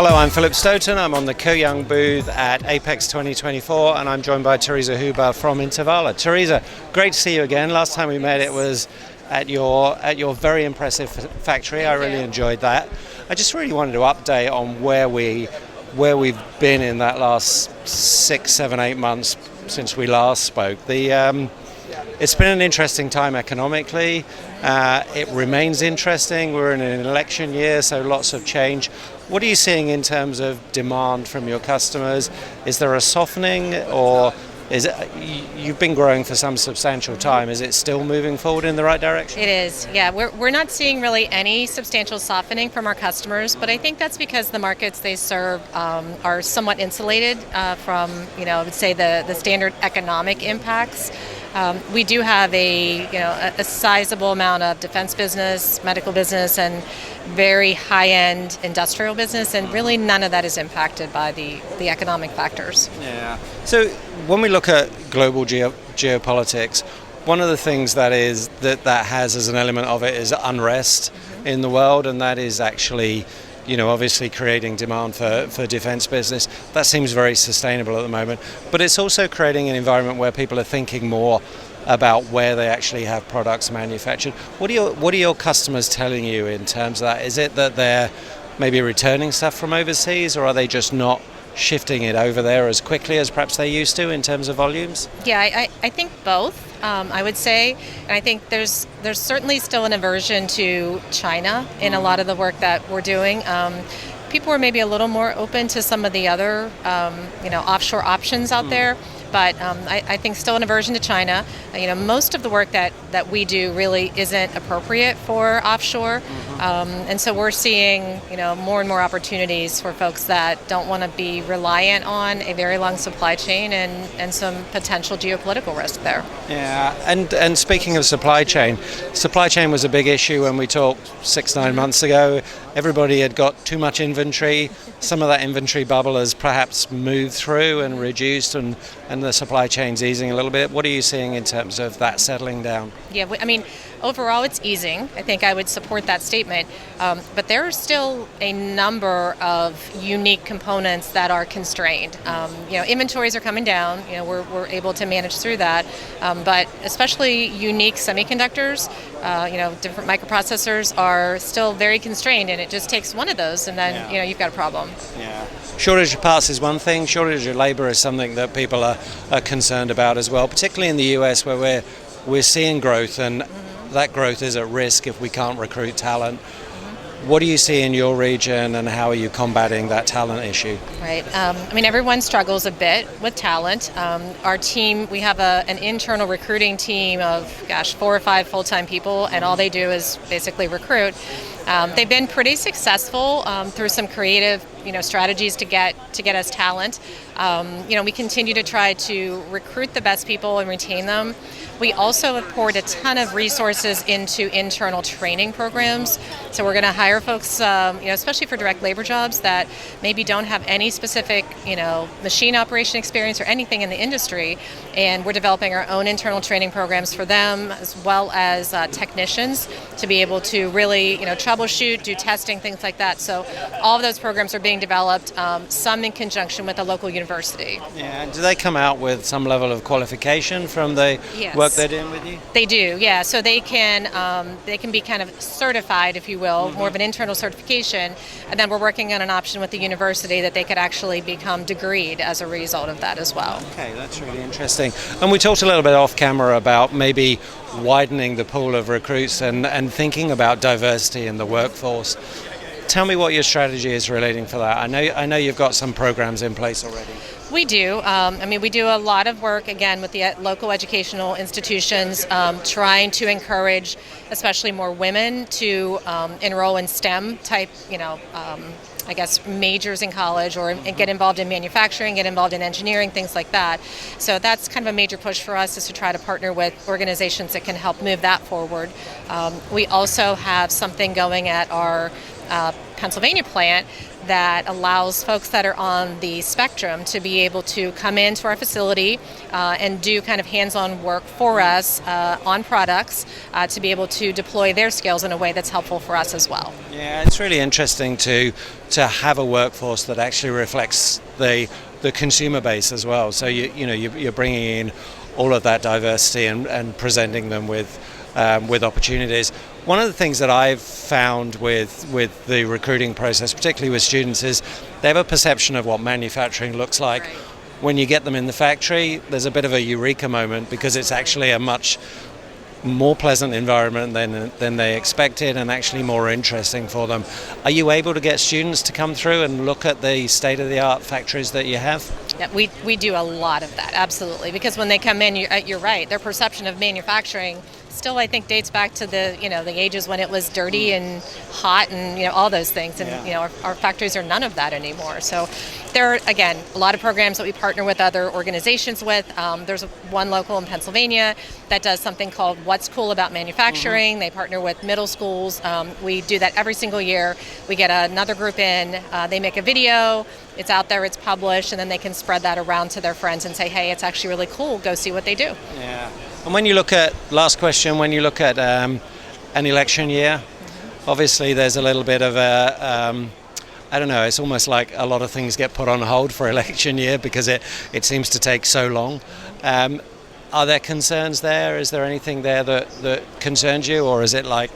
Hello, I'm Philip Stoughton. I'm on the Co-Young booth at Apex 2024 and I'm joined by Teresa Huber from Intervala. Teresa, great to see you again. Last time we met it was at your very impressive factory. I really enjoyed that. I just really wanted to update on where we've been in that last 6, 7, 8 months since we last spoke. It's been an interesting time economically. It remains interesting. We're in an election year, so lots of change. What are you seeing in terms of demand from your customers? Is there a softening, or is it, you've been growing for some substantial time, is it still moving forward in the right direction? It is, yeah. We're not seeing really any substantial softening from our customers, but I think that's because the markets they serve are somewhat insulated from, I would say the standard economic impacts. We do have a sizable amount of defense business, medical business, and very high-end industrial business, and really none of that is impacted by the economic factors. Yeah. So when we look at global geopolitics, one of the things that has as an element of it is unrest in the world, and that is actually obviously creating demand for defense business. That seems very sustainable at the moment, but it's also creating an environment where people are thinking more about where they actually have products manufactured. What are your customers telling you in terms of that? Is it that they're maybe returning stuff from overseas, or are they just not shifting it over there as quickly as perhaps they used to in terms of volumes? Yeah, I think both. I would say, and I think there's certainly still an aversion to China in a lot of the work that we're doing. People are maybe a little more open to some of the other, offshore options out there. But I think still an aversion to China. Most of the work that we do really isn't appropriate for offshore, and so we're seeing more and more opportunities for folks that don't want to be reliant on a very long supply chain and some potential geopolitical risk there. Yeah, and speaking of supply chain was a big issue when we talked 6-9 months ago. Everybody had got too much inventory. Some of that inventory bubble has perhaps moved through and reduced, and the supply chain's easing a little bit. What are you seeing in terms of that settling down? Yeah, overall it's easing. I think I would support that statement. But there are still a number of unique components that are constrained. Inventories are coming down. We're able to manage through that. But especially unique semiconductors, different microprocessors are still very constrained, and it just takes one of those, and then you've got a problem. Yeah. Shortage of parts is one thing. Shortage of labor is something that people are concerned about as well, particularly in the US, where we're seeing growth, and that growth is at risk if we can't recruit talent. What do you see in your region, and how are you combating that talent issue? Right. Everyone struggles a bit with talent. Our team, we have an internal recruiting team of, 4 or 5 full-time people, and all they do is basically recruit. They've been pretty successful through some creative, strategies to get us talent. We continue to try to recruit the best people and retain them. We also have poured a ton of resources into internal training programs. So we're going to hire folks, especially for direct labor jobs that maybe don't have any specific, machine operation experience or anything in the industry. And we're developing our own internal training programs for them, as well as technicians, to be able to really, troubleshoot, do testing, things like that. So all of those programs are being developed, some in conjunction with a local university. Yeah, and do they come out with some level of qualification from the work they're doing with you? They do, yeah. So they can be kind of certified, if you will, more of an internal certification, and then we're working on an option with the university that they could actually become degreed as a result of that as well. Okay, that's really interesting. And we talked a little bit off camera about maybe widening the pool of recruits and thinking about diversity in the workforce. Tell me what your strategy is relating for that. I know you've got some programs in place already. We do. We do a lot of work, again, with the local educational institutions, trying to encourage especially more women to enroll in STEM type, majors in college, or get involved in manufacturing, get involved in engineering, things like that. So that's kind of a major push for us, is to try to partner with organizations that can help move that forward. We also have something going at our Pennsylvania plant that allows folks that are on the spectrum to be able to come into our facility and do kind of hands-on work for us on products to be able to deploy their skills in a way that's helpful for us as well. Yeah, it's really interesting to have a workforce that actually reflects the consumer base as well. So you're bringing in all of that diversity and presenting them with opportunities. One of the things that I've found with the recruiting process, particularly with students, is they have a perception of what manufacturing looks like. Right. When you get them in the factory, there's a bit of a eureka moment because it's actually a much more pleasant environment than they expected, and actually more interesting for them. Are you able to get students to come through and look at the state-of-the-art factories that you have? Yeah, we do a lot of that, absolutely. Because when they come in, you're right, their perception of manufacturing still, I think, dates back to the ages when it was dirty and hot and all those things. And our factories are none of that anymore. So there are, again, a lot of programs that we partner with other organizations with. There's one local in Pennsylvania that does something called What's Cool About Manufacturing. Mm-hmm. They partner with middle schools. We do that every single year. We get another group in. They make a video. It's out there, it's published, and then they can spread that around to their friends and say, hey, it's actually really cool. Go see what they do. Yeah. And when you look at, last question, when you look at an election year, obviously there's a little bit of a, I don't know, it's almost like a lot of things get put on hold for election year because it seems to take so long. Are there concerns there? Is there anything there that concerns you, or is it like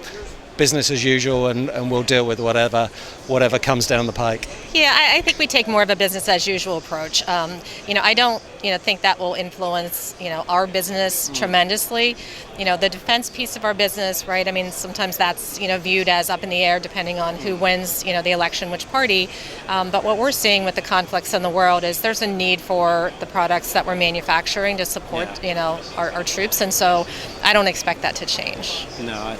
business as usual and we'll deal with whatever comes down the pike? Yeah, I think we take more of a business as usual approach. I don't think that will influence our business tremendously. The defense piece of our business, right? I mean, sometimes that's viewed as up in the air depending on who wins the election, which party. But what we're seeing with the conflicts in the world is there's a need for the products that we're manufacturing to support our troops, and so I don't expect that to change. No, I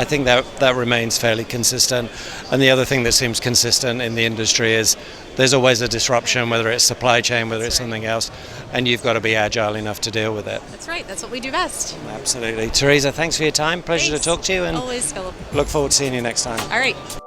think that remains fairly consistent. And the other thing that seems consistent in the industry is there's always a disruption, whether it's supply chain, whether it's something else, and you've got to be agile enough to deal with it. That's right. That's what we do best. Absolutely. Teresa, thanks for your time. Pleasure to talk to you, and always, Philip. Look forward to seeing you next time. All right.